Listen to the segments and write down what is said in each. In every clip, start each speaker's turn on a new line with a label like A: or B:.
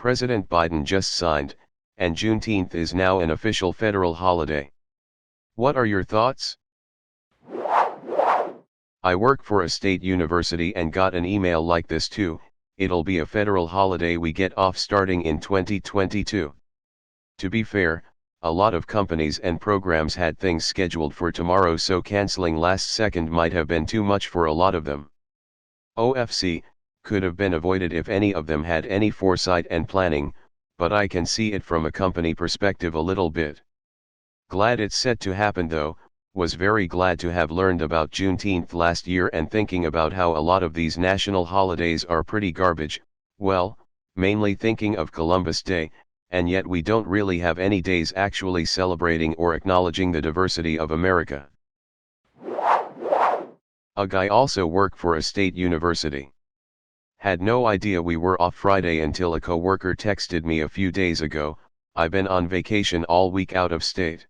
A: President Biden just signed, and Juneteenth is now an official federal holiday. What are your thoughts? I work for a state university and got an email like this too. It'll be a federal holiday we get off starting in 2022. To be fair, a lot of companies and programs had things scheduled for tomorrow, so canceling last second might have been too much for a lot of them. OFC could have been avoided if any of them had any foresight and planning, but I can see it from a company perspective a little bit. Glad it's set to happen though. Was very glad to have learned about Juneteenth last year and thinking about how a lot of these national holidays are pretty garbage, well, mainly thinking of Columbus Day, and yet we don't really have any days actually celebrating or acknowledging the diversity of America. I also work for a state university. Had no idea we were off Friday until a coworker texted me a few days ago. I've been on vacation all week out of state.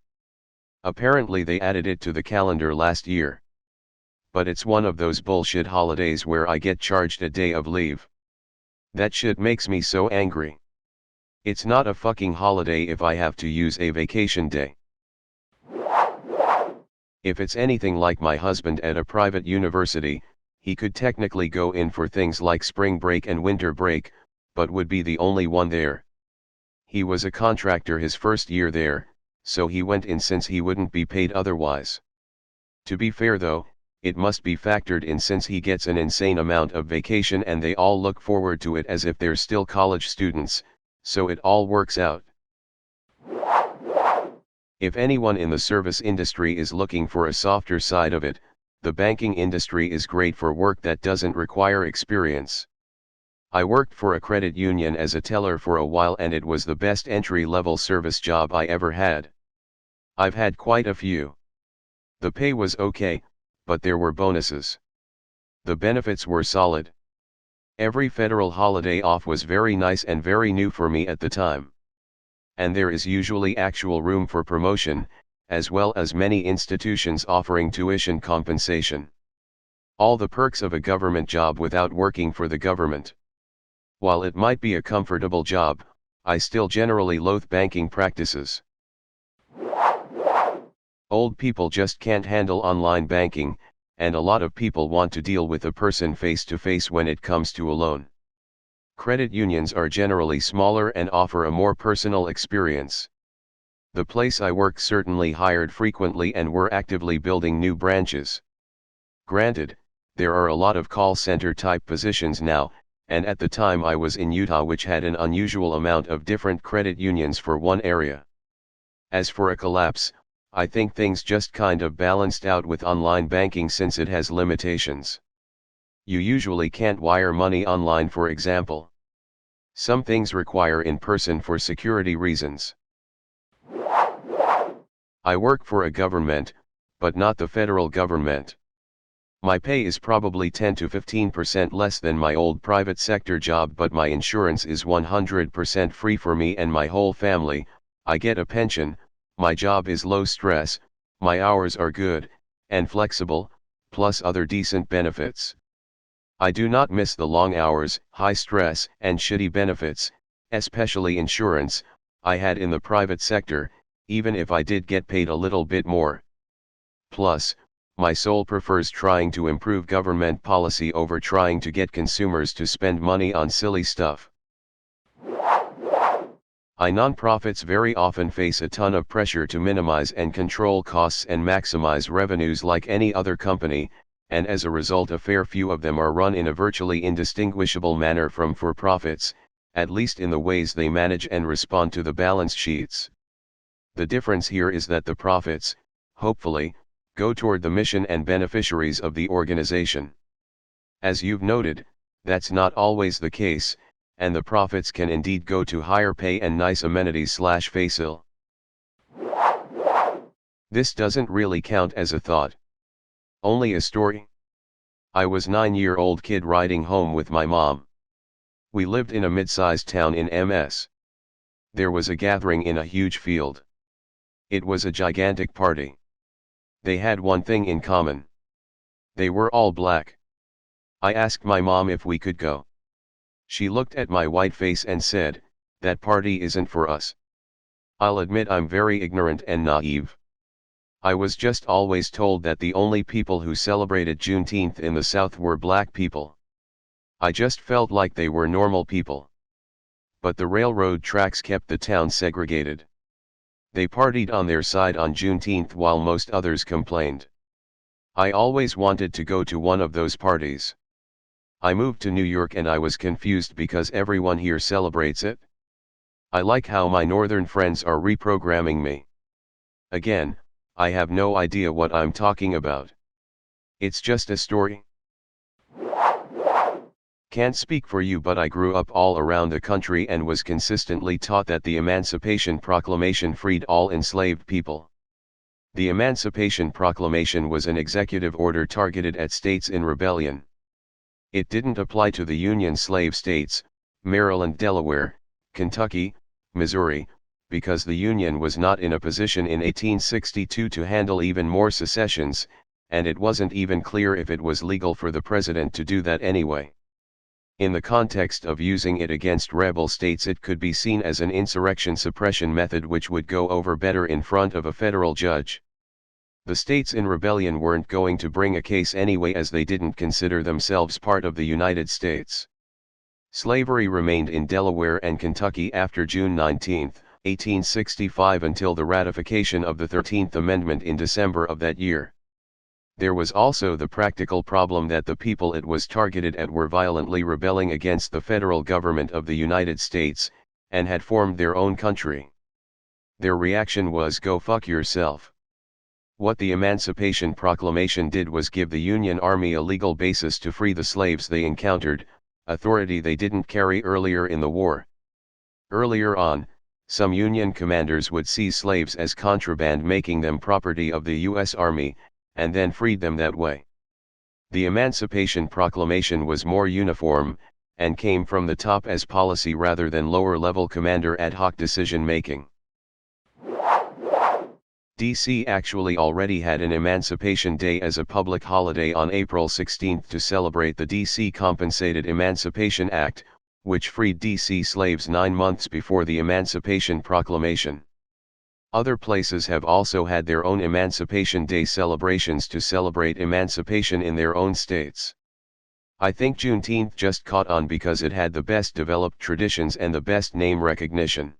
A: Apparently they added it to the calendar last year. But it's one of those bullshit holidays where I get charged a day of leave. That shit makes me so angry. It's not a fucking holiday if I have to use a vacation day. If it's anything like my husband at a private university, he could technically go in for things like spring break and winter break, but would be the only one there. He was a contractor his first year there, so he went in since he wouldn't be paid otherwise. To be fair though, it must be factored in since he gets an insane amount of vacation and they all look forward to it as if they're still college students, so it all works out. If anyone in the service industry is looking for a softer side of it, the banking industry is great for work that doesn't require experience. I worked for a credit union as a teller for a while and it was the best entry-level service job I ever had. I've had quite a few. The pay was okay, but there were bonuses. The benefits were solid. Every federal holiday off was very nice and very new for me at the time. And there is usually actual room for promotion, as well as many institutions offering tuition compensation. All the perks of a government job without working for the government. While it might be a comfortable job, I still generally loathe banking practices. Old people just can't handle online banking, and a lot of people want to deal with a person face to face when it comes to a loan. Credit unions are generally smaller and offer a more personal experience. The place I work certainly hired frequently and we're actively building new branches. Granted, there are a lot of call center type positions now, and at the time I was in Utah, which had an unusual amount of different credit unions for one area. As for a collapse, I think things just kind of balanced out with online banking since it has limitations. You usually can't wire money online, for example. Some things require in person for security reasons. I work for a government, but not the federal government. My pay is probably 10 to 15% less than my old private sector job, but my insurance is 100% free for me and my whole family. I get a pension, my job is low stress, my hours are good and flexible, plus other decent benefits. I do not miss the long hours, high stress, and shitty benefits, especially insurance, I had in the private sector, even if I did get paid a little bit more. Plus, my soul prefers trying to improve government policy over trying to get consumers to spend money on silly stuff. Nonprofits very often face a ton of pressure to minimize and control costs and maximize revenues like any other company, and as a result a fair few of them are run in a virtually indistinguishable manner from for-profits, at least in the ways they manage and respond to the balance sheets. The difference here is that the profits, hopefully, go toward the mission and beneficiaries of the organization. As you've noted, that's not always the case, and the profits can indeed go to higher pay and nice amenities/facil. This doesn't really count as a thought. Only a story. I was a 9-year-old kid riding home with my mom. We lived in a mid-sized town in MS. There was a gathering in a huge field. It was a gigantic party. They had one thing in common. They were all black. I asked my mom if we could go. She looked at my white face and said, That party isn't for us. I'll admit I'm very ignorant and naive. I was just always told that the only people who celebrated Juneteenth in the South were black people. I just felt like they were normal people. But the railroad tracks kept the town segregated. They partied on their side on Juneteenth while most others complained. I always wanted to go to one of those parties. I moved to New York and I was confused because everyone here celebrates it. I like how my northern friends are reprogramming me. Again, I have no idea what I'm talking about. It's just a story. Can't speak for you, but I grew up all around the country and was consistently taught that the Emancipation Proclamation freed all enslaved people. The Emancipation Proclamation was an executive order targeted at states in rebellion. It didn't apply to the Union slave states, Maryland, Delaware, Kentucky, Missouri, because the Union was not in a position in 1862 to handle even more secessions, and it wasn't even clear if it was legal for the president to do that anyway. In the context of using it against rebel states, it could be seen as an insurrection suppression method which would go over better in front of a federal judge. The states in rebellion weren't going to bring a case anyway, as they didn't consider themselves part of the United States. Slavery remained in Delaware and Kentucky after June 19, 1865 until the ratification of the 13th Amendment in December of that year. There was also the practical problem that the people it was targeted at were violently rebelling against the federal government of the United States, and had formed their own country. Their reaction was, "Go fuck yourself." What the Emancipation Proclamation did was give the Union Army a legal basis to free the slaves they encountered, authority they didn't carry earlier in the war. Earlier on, some Union commanders would seize slaves as contraband, making them property of the U.S. Army, and then freed them that way. The Emancipation Proclamation was more uniform, and came from the top as policy rather than lower-level commander ad hoc decision-making. D.C. actually already had an Emancipation Day as a public holiday on April 16 to celebrate the D.C. Compensated Emancipation Act, which freed D.C. slaves 9 months before the Emancipation Proclamation. Other places have also had their own Emancipation Day celebrations to celebrate emancipation in their own states. I think Juneteenth just caught on because it had the best developed traditions and the best name recognition.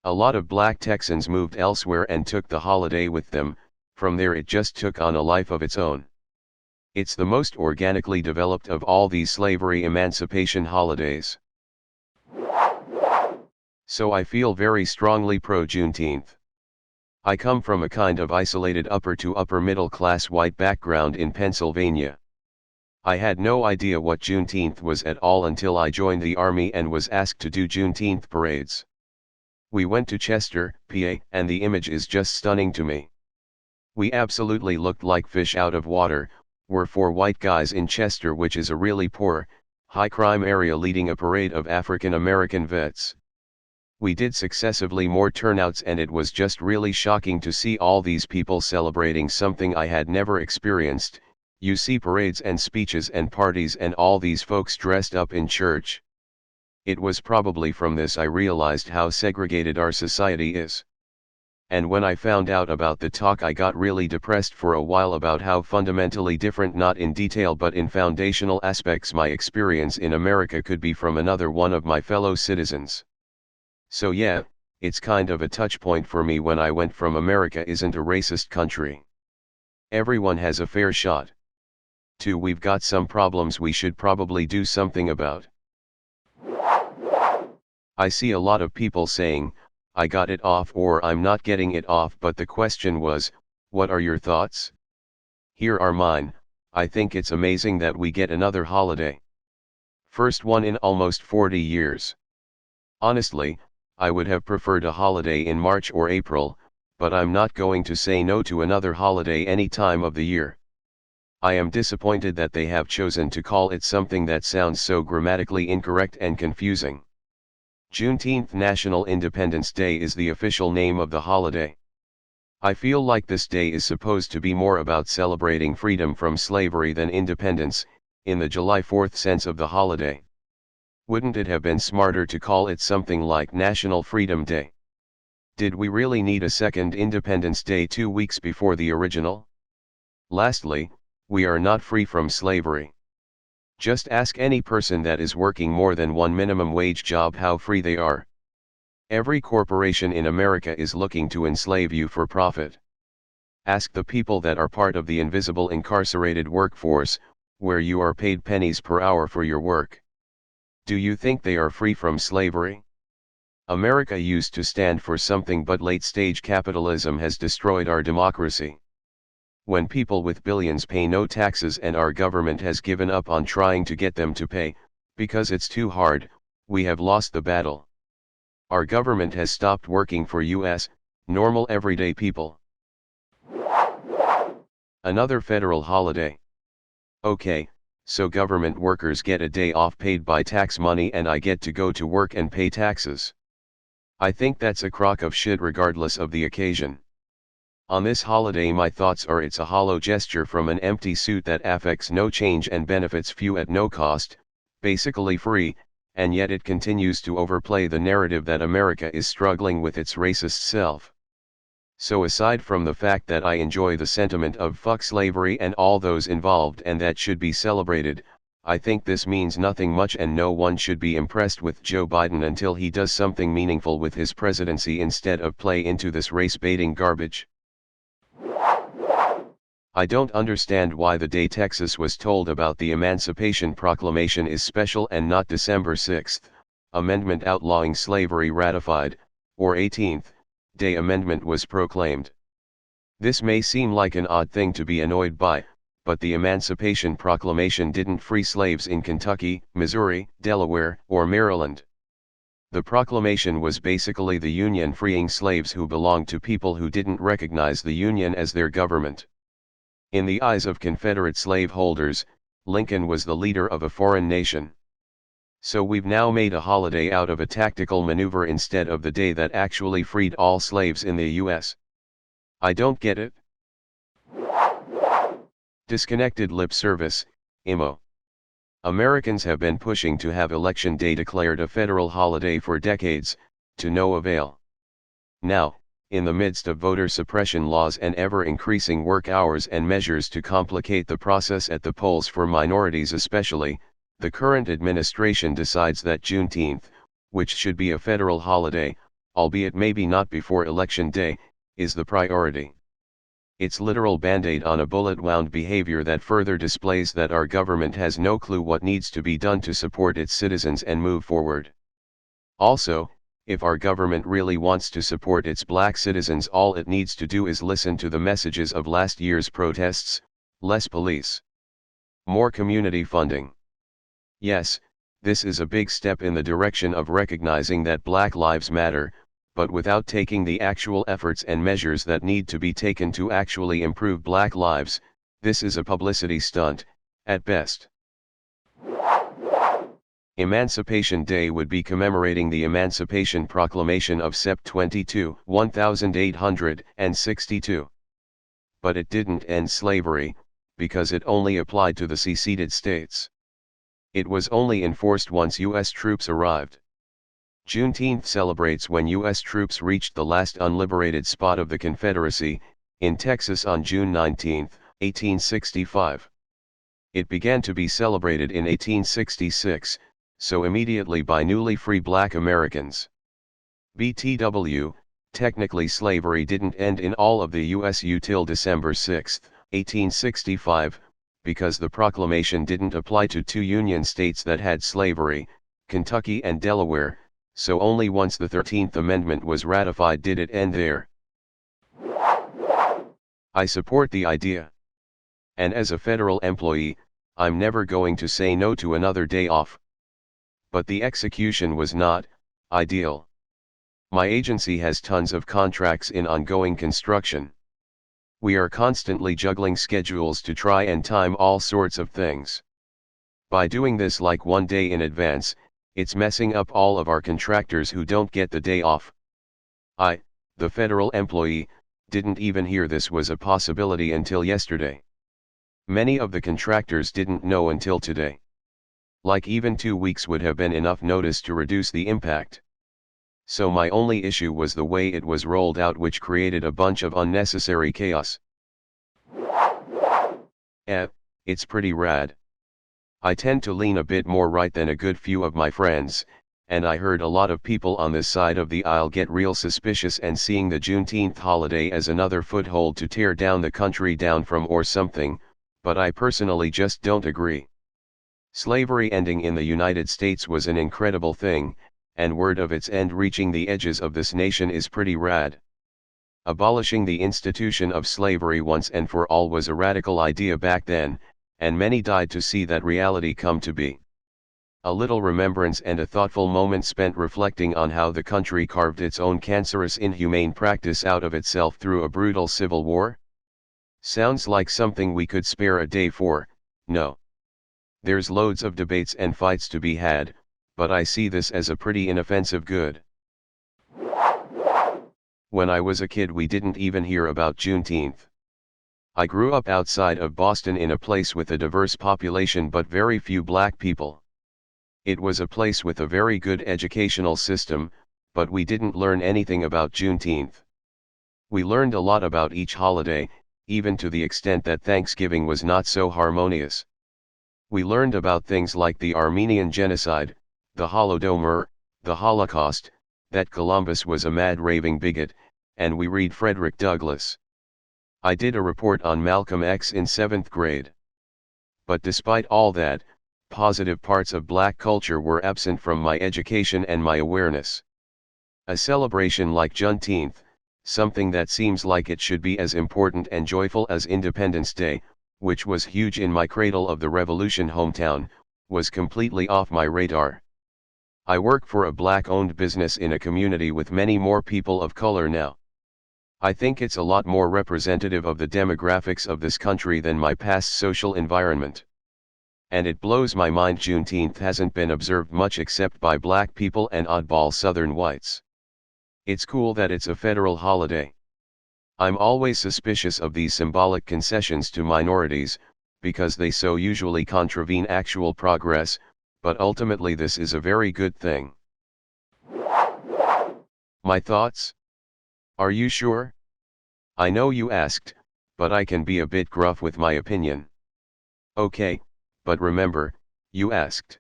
A: A lot of black Texans moved elsewhere and took the holiday with them. From there it just took on a life of its own. It's the most organically developed of all these slavery emancipation holidays. So I feel very strongly pro-Juneteenth. I come from a kind of isolated upper to upper middle class white background in Pennsylvania. I had no idea what Juneteenth was at all until I joined the Army and was asked to do Juneteenth parades. We went to Chester, PA, and the image is just stunning to me. We absolutely looked like fish out of water. We're 4 white guys in Chester, which is a really poor, high-crime area, leading a parade of African American vets. We did successively more turnouts, and it was just really shocking to see all these people celebrating something I had never experienced. You see parades and speeches and parties and all these folks dressed up in church. It was probably from this I realized how segregated our society is. And when I found out about the talk, I got really depressed for a while about how fundamentally different, not in detail but in foundational aspects, my experience in America could be from another one of my fellow citizens. So yeah, it's kind of a touch point for me when I went from America isn't a racist country. Everyone has a fair shot. To we've got some problems we should probably do something about. I see a lot of people saying, I got it off or I'm not getting it off, but the question was, what are your thoughts? Here are mine. I think it's amazing that we get another holiday. First one in almost 40 years. Honestly, I would have preferred a holiday in March or April, but I'm not going to say no to another holiday any time of the year. I am disappointed that they have chosen to call it something that sounds so grammatically incorrect and confusing. Juneteenth, National Independence Day, is the official name of the holiday. I feel like this day is supposed to be more about celebrating freedom from slavery than independence, in the July 4th sense of the holiday. Wouldn't it have been smarter to call it something like National Freedom Day? Did we really need a second Independence Day 2 weeks before the original? Lastly, we are not free from slavery. Just ask any person that is working more than one minimum wage job how free they are. Every corporation in America is looking to enslave you for profit. Ask the people that are part of the invisible incarcerated workforce, where you are paid pennies per hour for your work. Do you think they are free from slavery? America used to stand for something, but late-stage capitalism has destroyed our democracy. When people with billions pay no taxes and our government has given up on trying to get them to pay, because it's too hard, we have lost the battle. Our government has stopped working for us, normal everyday people. Another federal holiday. Okay, so government workers get a day off paid by tax money and I get to go to work and pay taxes. I think that's a crock of shit regardless of the occasion. On this holiday my thoughts are it's a hollow gesture from an empty suit that affects no change and benefits few at no cost, basically free, and yet it continues to overplay the narrative that America is struggling with its racist self. So aside from the fact that I enjoy the sentiment of fuck slavery and all those involved and that should be celebrated, I think this means nothing much and no one should be impressed with Joe Biden until he does something meaningful with his presidency instead of play into this race-baiting garbage. I don't understand why the day Texas was told about the Emancipation Proclamation is special and not December 6th, amendment outlawing slavery ratified, or 18th, day amendment was proclaimed. This may seem like an odd thing to be annoyed by, but the Emancipation Proclamation didn't free slaves in Kentucky, Missouri, Delaware, or Maryland. The proclamation was basically the Union freeing slaves who belonged to people who didn't recognize the Union as their government. In the eyes of Confederate slaveholders, Lincoln was the leader of a foreign nation. So we've now made a holiday out of a tactical maneuver instead of the day that actually freed all slaves in the U.S. I don't get it. Disconnected lip service, IMO. Americans have been pushing to have Election Day declared a federal holiday for decades, to no avail. Now, in the midst of voter suppression laws and ever-increasing work hours and measures to complicate the process at the polls for minorities especially, the current administration decides that Juneteenth, which should be a federal holiday, albeit maybe not before Election Day, is the priority. It's literal band-aid on a bullet-wound behavior that further displays that our government has no clue what needs to be done to support its citizens and move forward. Also, if our government really wants to support its black citizens, all it needs to do is listen to the messages of last year's protests: less police, more community funding. Yes, this is a big step in the direction of recognizing that Black Lives Matter, but without taking the actual efforts and measures that need to be taken to actually improve Black lives, this is a publicity stunt, at best. Emancipation Day would be commemorating the Emancipation Proclamation of Sept. 22, 1862. But it didn't end slavery, because it only applied to the seceded states. It was only enforced once U.S. troops arrived. Juneteenth celebrates when U.S. troops reached the last unliberated spot of the Confederacy, in Texas on June 19, 1865. It began to be celebrated in 1866, so immediately by newly free Black Americans. BTW, technically slavery didn't end in all of the U.S. till December 6, 1865, because the proclamation didn't apply to two Union states that had slavery, Kentucky and Delaware, so only once the 13th Amendment was ratified did it end there. I support the idea. And as a federal employee, I'm never going to say no to another day off. But the execution was not ideal. My agency has tons of contracts in ongoing construction. We are constantly juggling schedules to try and time all sorts of things. By doing this like one day in advance, it's messing up all of our contractors who don't get the day off. I, the federal employee, didn't even hear this was a possibility until yesterday. Many of the contractors didn't know until today. Like even 2 weeks would have been enough notice to reduce the impact. So my only issue was the way it was rolled out, which created a bunch of unnecessary chaos. It's pretty rad. I tend to lean a bit more right than a good few of my friends, and I heard a lot of people on this side of the aisle get real suspicious and seeing the Juneteenth holiday as another foothold to tear down the country down from or something, but I personally just don't agree. Slavery ending in the United States was an incredible thing, and word of its end reaching the edges of this nation is pretty rad. Abolishing the institution of slavery once and for all was a radical idea back then, and many died to see that reality come to be. A little remembrance and a thoughtful moment spent reflecting on how the country carved its own cancerous inhumane practice out of itself through a brutal civil war? Sounds like something we could spare a day for. No. There's loads of debates and fights to be had, but I see this as a pretty inoffensive good. When I was a kid we didn't even hear about Juneteenth. I grew up outside of Boston in a place with a diverse population but very few black people. It was a place with a very good educational system, but we didn't learn anything about Juneteenth. We learned a lot about each holiday, even to the extent that Thanksgiving was not so harmonious. We learned about things like the Armenian genocide, the Holodomor, the Holocaust, that Columbus was a mad raving bigot, and we read Frederick Douglass. I did a report on Malcolm X in 7th grade. But despite all that, positive parts of black culture were absent from my education and my awareness. A celebration like Juneteenth, something that seems like it should be as important and joyful as Independence Day, which was huge in my cradle of the revolution hometown, was completely off my radar. I work for a black-owned business in a community with many more people of color now. I think it's a lot more representative of the demographics of this country than my past social environment. And it blows my mind Juneteenth hasn't been observed much except by black people and oddball southern whites. It's cool that it's a federal holiday. I'm always suspicious of these symbolic concessions to minorities, because they so usually contravene actual progress, but ultimately this is a very good thing. My thoughts? Are you sure? I know you asked, but I can be a bit gruff with my opinion. Okay, but remember, you asked.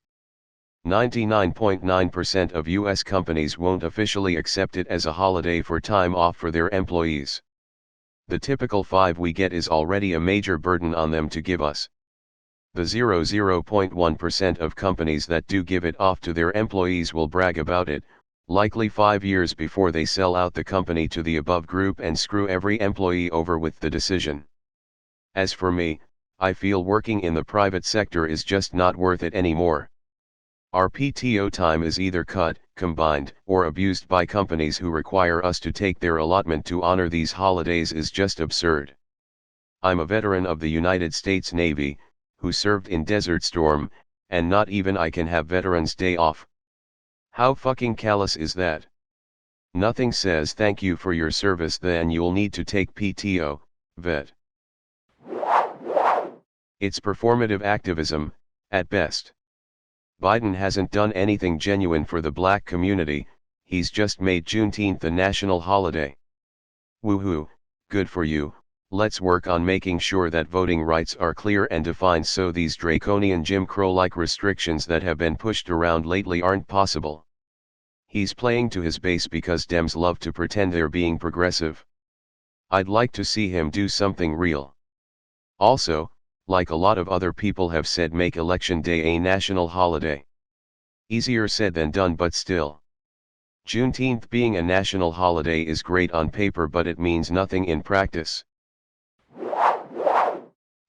A: 99.9% of US companies won't officially accept it as a holiday for time off for their employees. The typical 5 we get is already a major burden on them to give us. The 0.1% of companies that do give it off to their employees will brag about it, likely 5 years before they sell out the company to the above group and screw every employee over with the decision. As for me, I feel working in the private sector is just not worth it anymore. Our PTO time is either cut, combined, or abused by companies who require us to take their allotment to honor these holidays is just absurd. I'm a veteran of the United States Navy, who served in Desert Storm, and not even I can have Veterans Day off. How fucking callous is that? Nothing says thank you for your service then you'll need to take PTO, vet. It's performative activism, at best. Biden hasn't done anything genuine for the black community, he's just made Juneteenth a national holiday. Woohoo, good for you, let's work on making sure that voting rights are clear and defined so these draconian Jim Crow-like restrictions that have been pushed around lately aren't possible. He's playing to his base because Dems love to pretend they're being progressive. I'd like to see him do something real. Also, like a lot of other people have said, make Election Day a national holiday. Easier said than done, but still. Juneteenth being a national holiday is great on paper, but it means nothing in practice.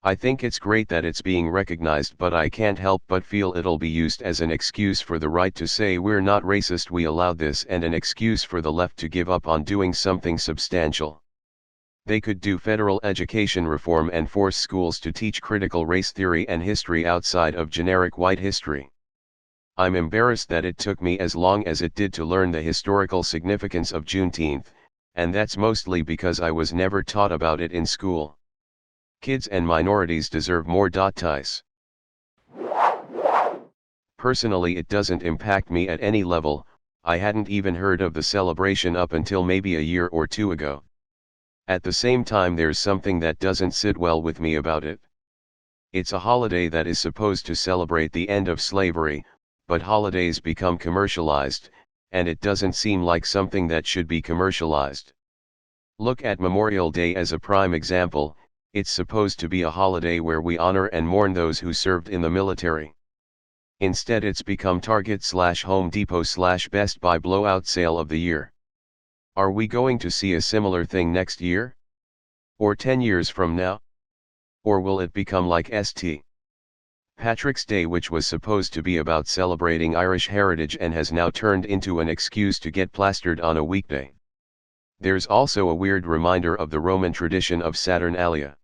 A: I think it's great that it's being recognized, but I can't help but feel it'll be used as an excuse for the right to say we're not racist, we allowed this, and an excuse for the left to give up on doing something substantial. They could do federal education reform and force schools to teach critical race theory and history outside of generic white history. I'm embarrassed that it took me as long as it did to learn the historical significance of Juneteenth, and that's mostly because I was never taught about it in school. Kids and minorities deserve more. Ties. Personally, it doesn't impact me at any level. I hadn't even heard of the celebration up until maybe a year or two ago. At the same time, there's something that doesn't sit well with me about it. It's a holiday that is supposed to celebrate the end of slavery, but holidays become commercialized, and it doesn't seem like something that should be commercialized. Look at Memorial Day as a prime example. It's supposed to be a holiday where we honor and mourn those who served in the military. Instead, it's become Target/Home Depot/Best Buy blowout sale of the year. Are we going to see a similar thing next year? Or 10 years from now? Or will it become like St. Patrick's Day, which was supposed to be about celebrating Irish heritage and has now turned into an excuse to get plastered on a weekday? There's also a weird reminder of the Roman tradition of Saturnalia.